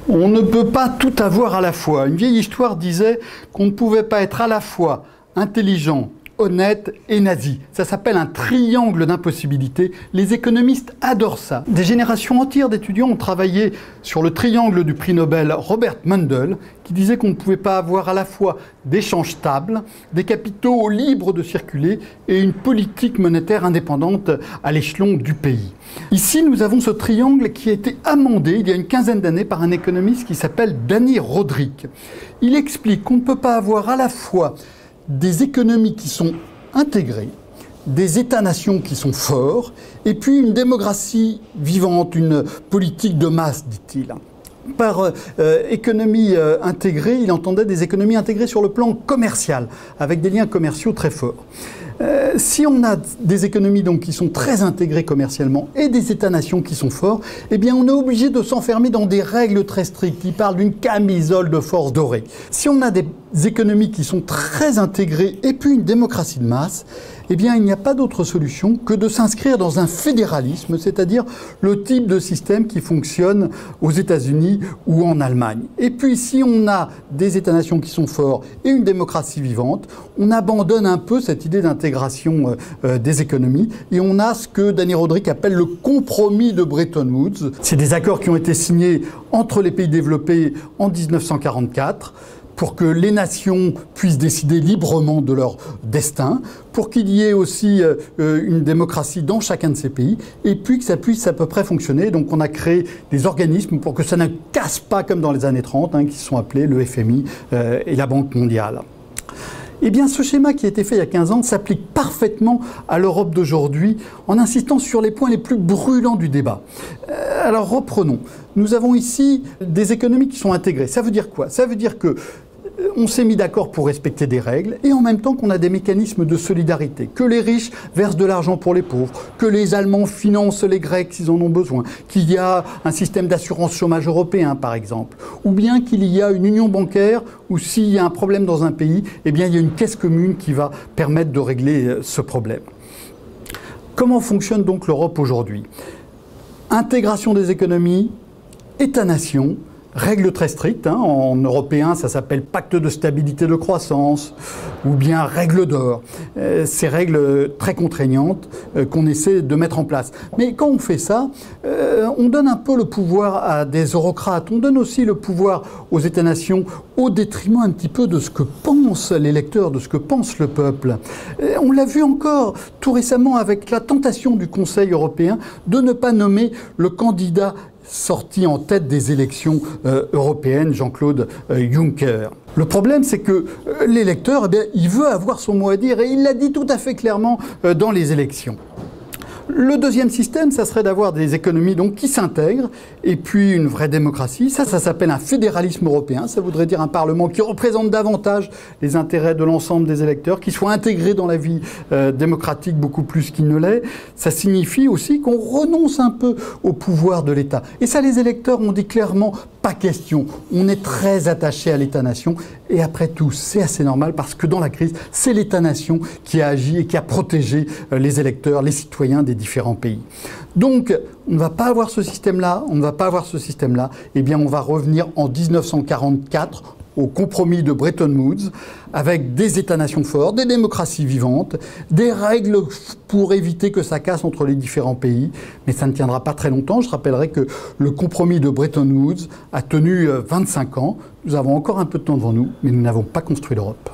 On ne peut pas tout avoir à la fois. Une vieille histoire disait qu'on ne pouvait pas être à la fois intelligent, honnête et nazi. Ça s'appelle un triangle d'impossibilité. Les économistes adorent ça. Des générations entières d'étudiants ont travaillé sur le triangle du prix Nobel Robert Mundell, qui disait qu'on ne pouvait pas avoir à la fois d'échanges stables, des capitaux libres de circuler et une politique monétaire indépendante à l'échelon du pays. Ici, nous avons ce triangle qui a été amendé il y a une quinzaine d'années par un économiste qui s'appelle Dani Rodrik. Il explique qu'on ne peut pas avoir à la fois des économies qui sont intégrées, des États-nations qui sont forts, et puis une démocratie vivante, une politique de masse, dit-il. Par économie intégrée, il entendait des économies intégrées sur le plan commercial, avec des liens commerciaux très forts. Si on a des économies donc qui sont très intégrées commercialement et des États-nations qui sont forts, eh bien on est obligé de s'enfermer dans des règles très strictes qui parlent d'une camisole de force dorée. Si on a des économies qui sont très intégrées et puis une démocratie de masse, eh bien il n'y a pas d'autre solution que de s'inscrire dans un fédéralisme, c'est-à-dire le type de système qui fonctionne aux États-Unis ou en Allemagne. Et puis si on a des États-nations qui sont forts et une démocratie vivante, on abandonne un peu cette idée d'intégration des économies et on a ce que Dani Rodrik appelle le compromis de Bretton Woods. C'est des accords qui ont été signés entre les pays développés en 1944 pour que les nations puissent décider librement de leur destin, pour qu'il y ait aussi une démocratie dans chacun de ces pays, et puis que ça puisse à peu près fonctionner. Donc on a créé des organismes pour que ça ne casse pas comme dans les années 30, qui sont appelés le FMI et la Banque mondiale. Eh bien, ce schéma qui a été fait il y a 15 ans s'applique parfaitement à l'Europe d'aujourd'hui en insistant sur les points les plus brûlants du débat. Alors reprenons. Nous avons ici des économies qui sont intégrées. Ça veut dire quoi? Ça veut dire que on s'est mis d'accord pour respecter des règles et en même temps qu'on a des mécanismes de solidarité, que les riches versent de l'argent pour les pauvres, que les Allemands financent les Grecs s'ils en ont besoin, qu'il y a un système d'assurance chômage européen par exemple, ou bien qu'il y a une union bancaire où s'il y a un problème dans un pays, eh bien il y a une caisse commune qui va permettre de régler ce problème. Comment fonctionne donc l'Europe aujourd'hui? Intégration des économies, État-nation, règles très strictes, en européen ça s'appelle pacte de stabilité de croissance ou bien règles d'or. Ces règles très contraignantes qu'on essaie de mettre en place. Mais quand on fait ça, on donne un peu le pouvoir à des eurocrates, on donne aussi le pouvoir aux États-nations au détriment un petit peu de ce que pensent les électeurs, de ce que pense le peuple. On l'a vu encore tout récemment avec la tentation du Conseil européen de ne pas nommer le candidat sorti en tête des élections européennes, Jean-Claude Juncker. Le problème, c'est que l'électeur, eh bien, il veut avoir son mot à dire et il l'a dit tout à fait clairement dans les élections. Le deuxième système, ça serait d'avoir des économies donc, qui s'intègrent et puis une vraie démocratie. Ça s'appelle un fédéralisme européen. Ça voudrait dire un Parlement qui représente davantage les intérêts de l'ensemble des électeurs, qui soit intégré dans la vie démocratique beaucoup plus qu'il ne l'est. Ça signifie aussi qu'on renonce un peu au pouvoir de l'État. Et ça, les électeurs ont dit clairement, pas question. On est très attaché à l'État-nation. Et après tout, c'est assez normal parce que dans la crise, c'est l'État-nation qui a agi et qui a protégé les électeurs, les citoyens des différents pays. Donc, on ne va pas avoir ce système-là, on ne va pas avoir ce système-là. Eh bien, on va revenir en 1944 au compromis de Bretton Woods, avec des États-nations forts, des démocraties vivantes, des règles pour éviter que ça casse entre les différents pays. Mais ça ne tiendra pas très longtemps. Je rappellerai que le compromis de Bretton Woods a tenu 25 ans. Nous avons encore un peu de temps devant nous, mais nous n'avons pas construit l'Europe.